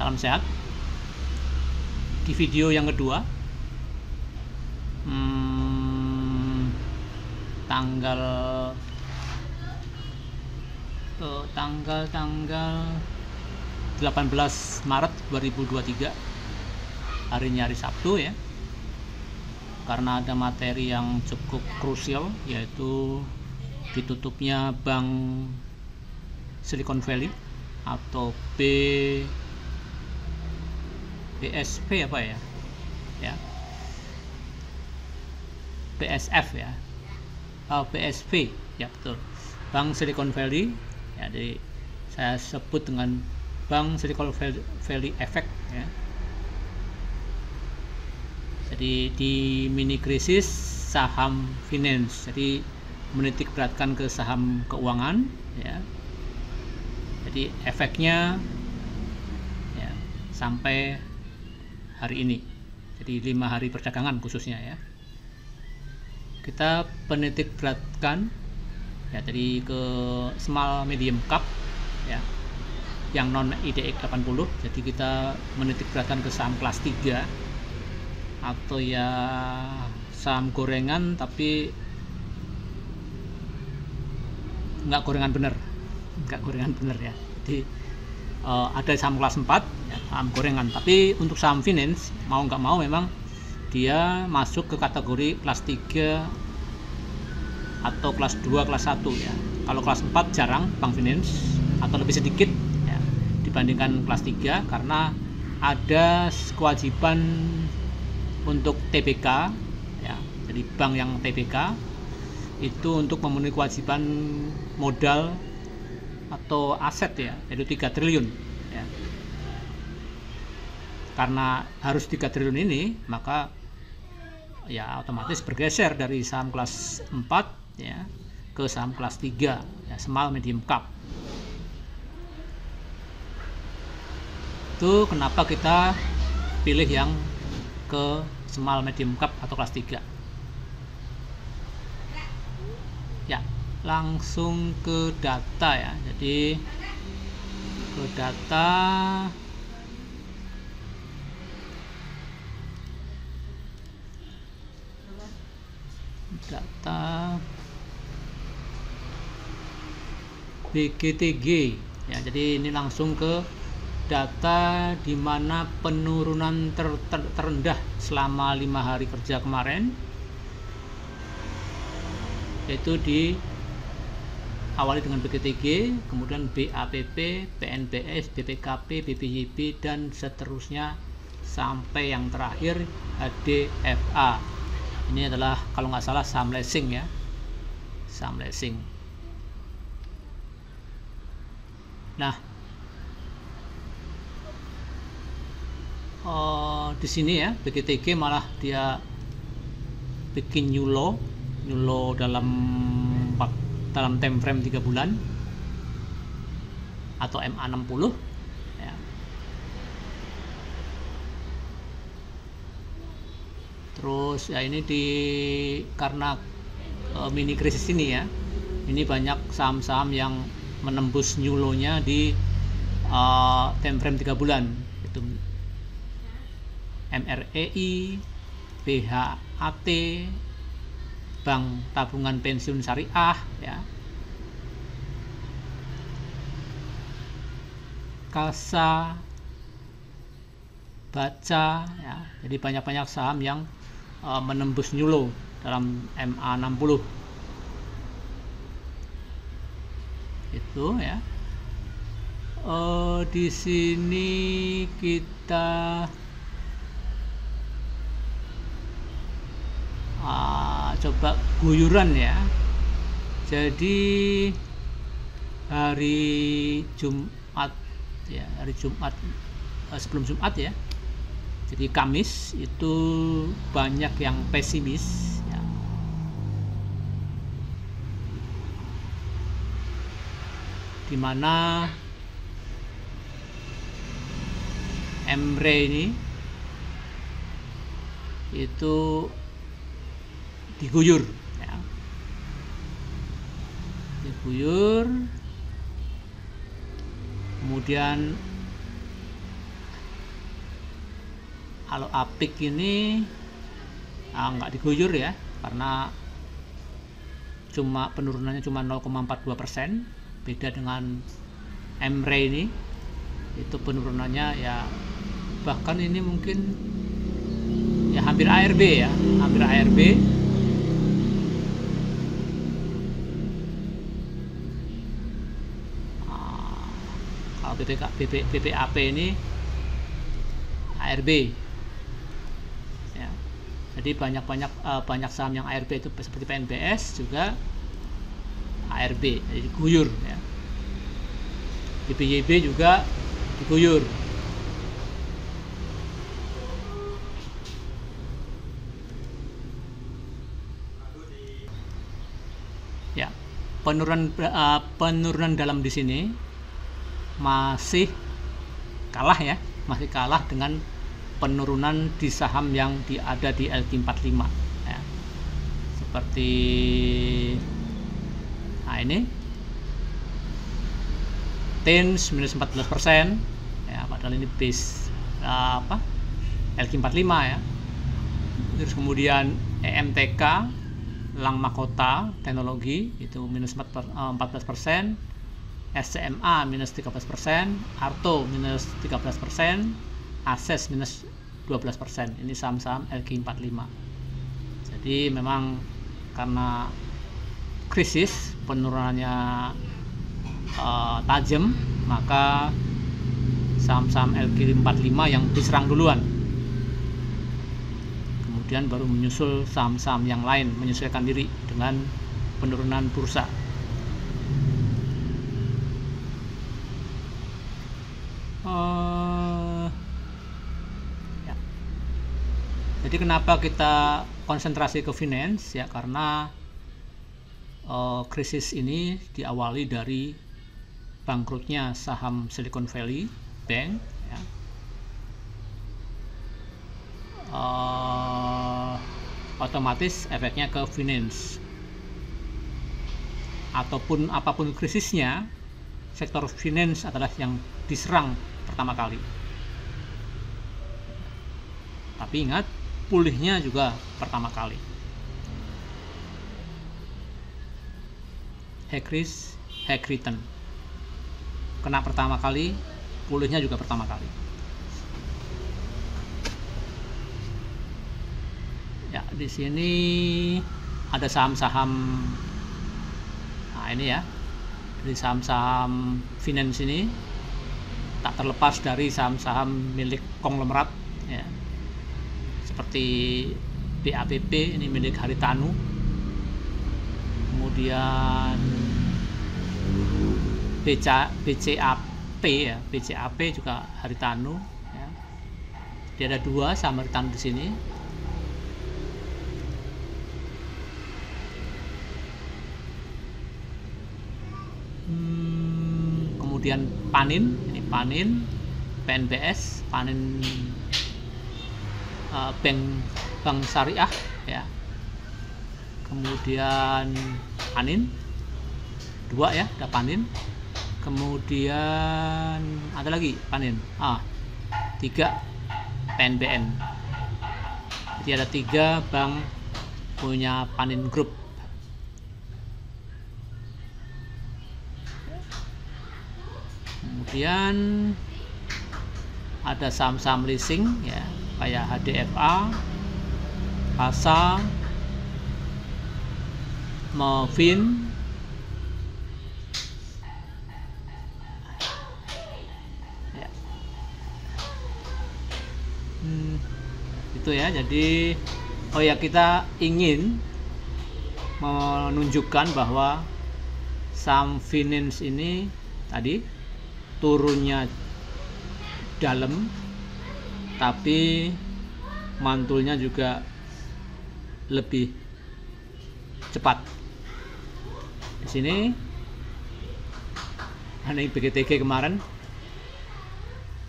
Salam sehat. Di video yang kedua, tanggal 18 Maret 2023, harinya hari Sabtu ya. Karena ada materi yang cukup krusial, yaitu ditutupnya Bank Silicon Valley atau BSP apa ya? BSF ya. BSV ya, betul. Bank Silicon Valley ya, jadi saya sebut dengan Bank Silicon Valley Effect ya. Jadi di mini krisis saham finance, jadi menitik beratkan ke saham keuangan ya. Jadi efeknya ya, sampai hari ini, jadi 5 hari perdagangan khususnya ya. Kita menitik beratkan ya, jadi ke small medium cap ya, yang non IDX 80. Jadi kita menitik beratkan ke saham kelas 3 atau ya saham gorengan, tapi nggak gorengan bener ya. Jadi ada saham kelas 4 ya, saham gorengan, tapi untuk saham finance mau nggak mau memang dia masuk ke kategori kelas 3 atau kelas 2, kelas 1 ya. Kalau kelas 4 jarang bank finance, atau lebih sedikit ya, dibandingkan kelas 3, karena ada kewajiban untuk TBK ya. Jadi bank yang TBK itu untuk memenuhi kewajiban modal atau aset ya, yaitu 3 triliun ya. Karena harus 3 triliun ini, maka ya otomatis bergeser dari saham kelas 4 ya ke saham kelas 3 ya, small medium cap. Itu kenapa kita pilih yang ke small medium cap atau kelas 3 ya. Langsung ke data ya. Jadi ke data BGTG ya. Jadi ini langsung ke data di mana penurunan terendah selama 5 hari kerja kemarin, yaitu di awali dengan BGTG, kemudian BAPP, PNBS, BPKP, BPYB, dan seterusnya sampai yang terakhir HDFA. Ini adalah kalau nggak salah saham leasing ya, saham leasing. Nah, di sini ya BGTG malah dia bikin new low dalam time frame 3 bulan atau MA60 ya. Terus ya ini karena mini krisis ini ya, ini banyak saham-saham yang menembus new low-nya di time frame 3 bulan, itu MREI, BHAT, Bank Tabungan Pensiun Syariah ya, Kasa, Baca ya. Jadi banyak saham yang menembus new low dalam MA60 itu ya. Di sini kita coba guyuran ya. Jadi hari Jumat ya, sebelum Jumat ya, jadi Kamis itu banyak yang pesimis ya. Dimana MRE ini itu diguyur ya. Diguyur, kemudian Kalau APIK ini nggak diguyur ya, karena penurunannya cuma 0,42%. Beda dengan MRE ini, itu penurunannya ya bahkan ini mungkin ya hampir ARB ya, hampir ARB. Kalau BPAP ini ARB ya. Jadi banyak saham yang ARB itu seperti PNBS juga ARB, jadi diguyur ya. BPYB juga diguyur. Ya, penurunan dalam di sini masih kalah ya, masih kalah dengan penurunan di saham yang ada di LQ45 ya. Seperti ini TENS minus 14% ya, padahal ini base LQ45 ya. Terus kemudian EMTK Lang Mahkota Teknologi itu minus 14%, SCMA minus 13%, Arto minus 13%, Ases minus 12%. Ini saham-saham LQ45. Jadi memang karena krisis penurunannya tajam, maka saham-saham LQ45 yang diserang duluan, kemudian baru menyusul saham-saham yang lain menyesuaikan diri dengan penurunan bursa. Ya. Jadi kenapa kita konsentrasi ke finance ya, karena krisis ini diawali dari bangkrutnya saham Silicon Valley Bank ya. Otomatis efeknya ke finance. Ataupun apapun krisisnya, sektor finance adalah yang diserang pertama kali. Tapi ingat, pulihnya juga pertama kali. Hack return. Kena pertama kali, pulihnya juga pertama kali. Ya, di sini ada saham-saham. Nah, ini ya. Dari saham-saham finance ini tak terlepas dari saham-saham milik konglomerat ya. Seperti BAPP ini milik Haritanu. Kemudian BCAP ya, BCAP juga Haritanu ya. Jadi ada dua saham Haritanu di sini. Kemudian Panin, ini Panin, PNBS, Panin Bank Syariah ya. Kemudian Panin dua ya, ada Panin. Kemudian ada lagi Panin, 3 PNBN. Jadi ada 3 bank punya Panin Group. Kemudian ada saham-saham leasing ya, kayak HDFA, PASA, Movin, ya. Itu ya. Jadi kita ingin menunjukkan bahwa saham finance ini tadi turunnya dalam, tapi mantulnya juga lebih cepat. Di sini ini BGTG kemarin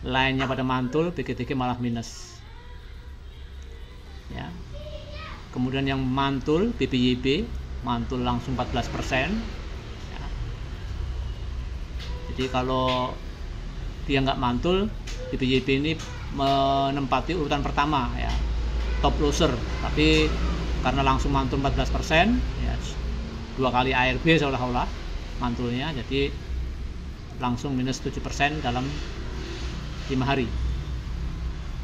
lainnya pada mantul, BGTG malah minus ya. Kemudian yang mantul BPYB mantul langsung 14% ya. Jadi kalau dia nggak mantul, BPYB ini menempati urutan pertama ya, top loser, tapi karena langsung mantul 14% ya, 2 kali ARB seolah-olah mantulnya, jadi langsung minus 7% dalam 5 hari.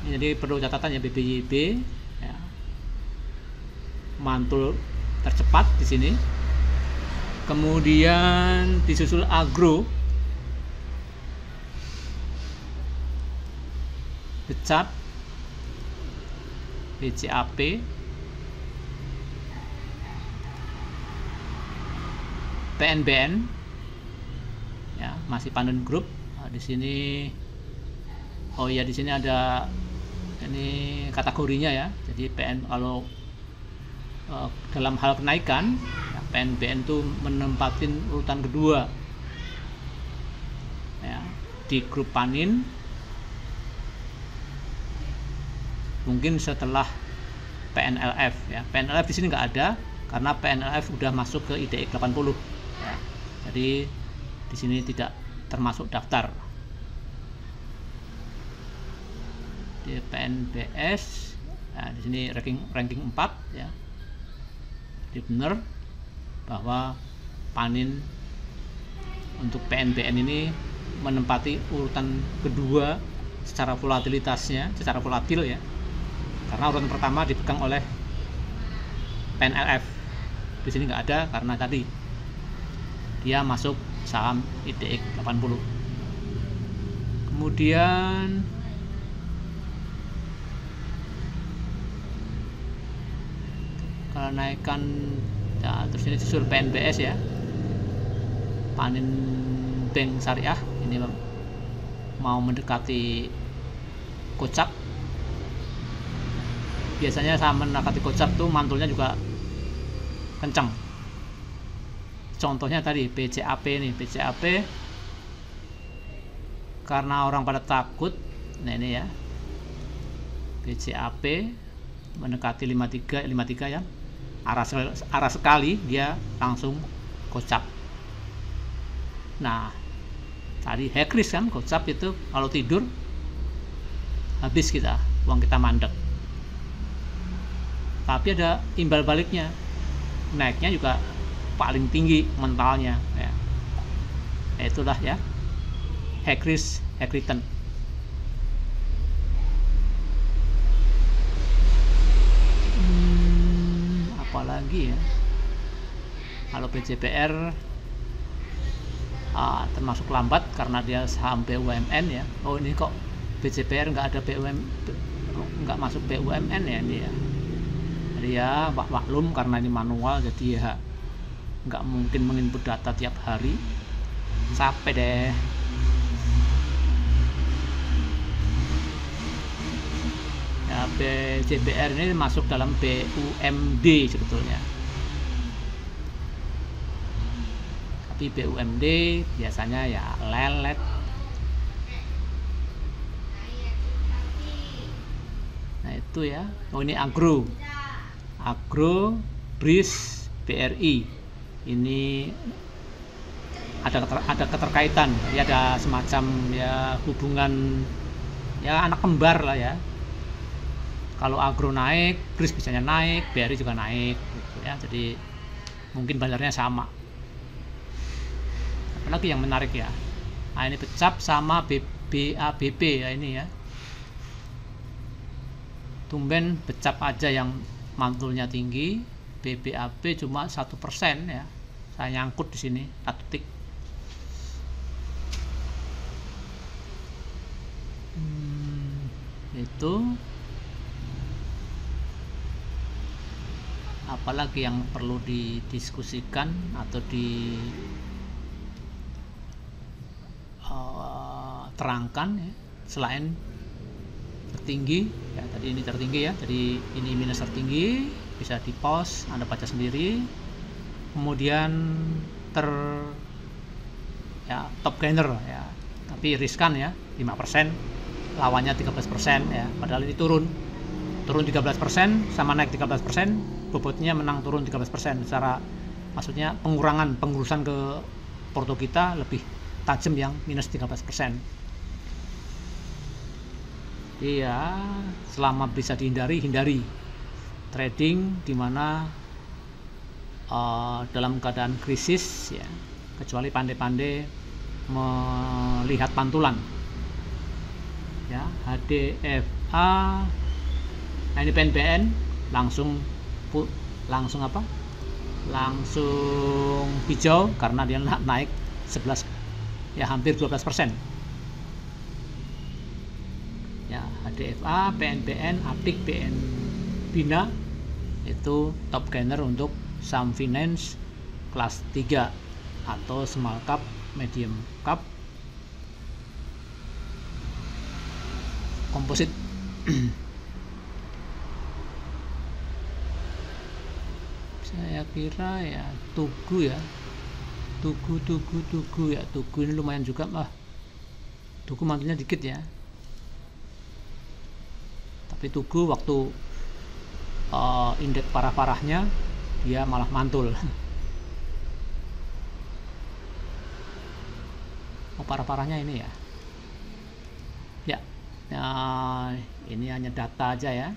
Ini jadi perlu catatan ya, BPYB ya, mantul tercepat di sini. Kemudian disusul Agro, Becap, BCAP, PNBN ya, masih Pandan Group. Di sini di sini ada ini kategorinya ya. Jadi PN kalau dalam hal kenaikan ya, PNBN itu menempatin urutan kedua ya, di grup Panin, mungkin setelah PNLF ya. PNLF di sini nggak ada karena PNLF udah masuk ke IDX 80 ya. Jadi di sini tidak termasuk daftar. Di PNBS nah, di sini ranking 4 ya. Jadi benar bahwa Panin untuk PNBN ini menempati urutan kedua secara volatilitasnya, secara volatil ya. Karena urutan pertama dipegang oleh PNLF. Di sini nggak ada karena tadi dia masuk saham IDX 80. Kemudian kenaikan ya, terus ini susul PNBS ya, Panin Bank Syariah ini mau mendekati kocak. Biasanya saham mendekati kocak tuh mantulnya juga kencang. Contohnya tadi BCAP nih, BCAP karena orang pada takut, nah ini ya, BCAP mendekati 53 ya, arah sekali dia langsung kocap. Nah tadi high risk kan, kocap itu kalau tidur habis kita, uang kita mandek. Tapi ada imbal baliknya, naiknya juga paling tinggi mentalnya ya. Itulah ya, high risk high return. Apalagi ya, kalau BJPR termasuk lambat karena dia saham BUMN ya. Oh ini kok BJPR nggak ada nggak masuk BUMN ya ini ya. Jadi ya maklum karena ini manual, jadi ya nggak mungkin menginput data tiap hari, capek deh. Ya, BJPR ini masuk dalam BUMD sebetulnya, tapi BUMD biasanya ya lelet. Nah itu ya. Oh ini Agro BRIS BRI ini ada keterkaitan ya, ada semacam ya hubungan ya, anak kembar lah ya. Kalau Agro naik, BRIS biasanya naik, BRI juga naik gitu ya. Jadi mungkin bazarnya sama. Apalagi yang menarik ya, nah ini Becap sama BABB ya ini ya. Tumben Becap aja yang mantulnya tinggi, BBAB cuma 1% ya. Saya nyangkut di sini 1 tick. Itu apalagi yang perlu didiskusikan atau diterangkan ya, selain tertinggi ya, tadi ini tertinggi ya, jadi ini minus tertinggi, bisa di pause, Anda baca sendiri. Kemudian top gainer ya, tapi riskan ya, 5%, lawannya 13% ya, padahal ini turun 13% sama naik 13%, bobotnya menang turun 13%. Secara maksudnya pengurusan ke porto kita lebih tajam yang minus 13%. Jadi ya selama bisa dihindari, hindari trading di mana dalam keadaan krisis ya, kecuali pandai-pandai melihat pantulan ya. HDFA, nah ini PNBN langsung apa? Langsung hijau karena dia naik 11 ya, hampir 12%. Ya, HDFA, PNBN, APIK, BN Bina itu top gainer untuk saham finance kelas 3 atau small cap, medium cap, komposit. Saya kira ya Tugu ya, Tugu ya, Tugu ini lumayan juga lah. Tugu mantunya dikit ya, tapi Tugu waktu indeks parah-parahnya dia malah mantul. Oh, parah-parahnya ini ya. Nah, ini hanya data aja ya.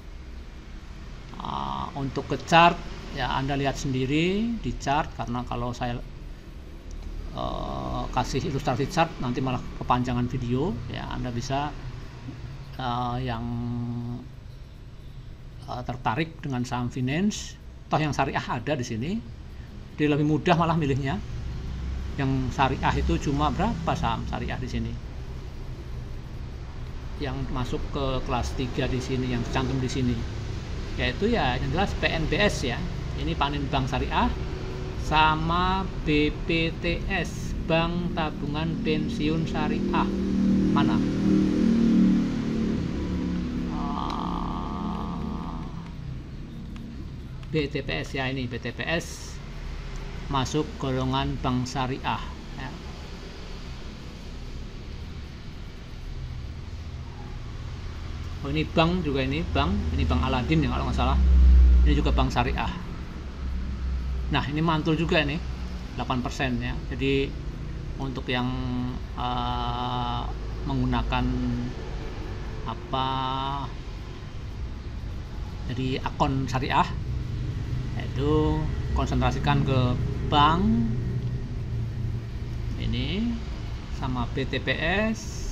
Untuk ke chart ya, Anda lihat sendiri di chart, karena kalau saya kasih ilustrasi chart nanti malah kepanjangan video ya. Anda bisa yang tertarik dengan saham finance, toh yang syariah ada di sini, dia lebih mudah malah milihnya. Yang syariah itu cuma berapa saham syariah di sini yang masuk ke kelas 3 di sini, yang tercantum di sini, yaitu ya yang jelas PNBS ya, ini Panin Bank Syariah, sama BPTS, Bank Tabungan Pensiun Syariah. Mana? BTPS ya, ini BTPS masuk golongan bank syariah ya. Oh, ini bank juga, ini bank Aladin ya kalau nggak salah, ini juga bank syariah. Nah, ini mantul juga nih 8% ya. Jadi untuk yang menggunakan apa, jadi akun syariah, yaitu konsentrasikan ke bank ini sama BTPS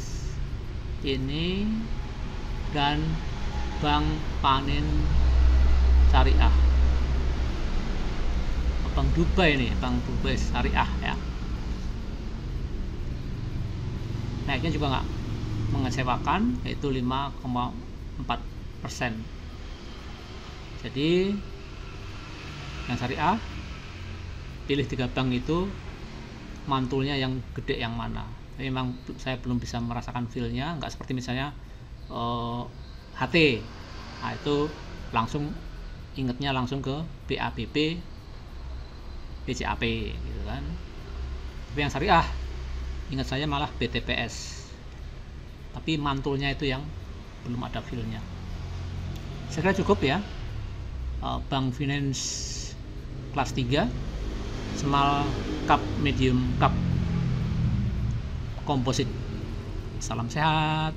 ini dan Bank Panin Syariah, Bank Dubai, ini Bank Dubai Syariah ya. Naiknya juga nggak mengecewakan, yaitu 5,4%. Jadi yang syariah, pilih 3 bank itu mantulnya yang gede yang mana. Memang saya belum bisa merasakan feel-nya, nggak seperti misalnya HT, nah itu langsung ingetnya langsung ke BABP, BCAP gitu kan. Tapi yang syariah ingat saya malah BTPS, tapi mantulnya itu yang belum ada feel-nya. Saya kira cukup ya, bank finance kelas 3, small cap, medium cap, komposit. Salam sehat.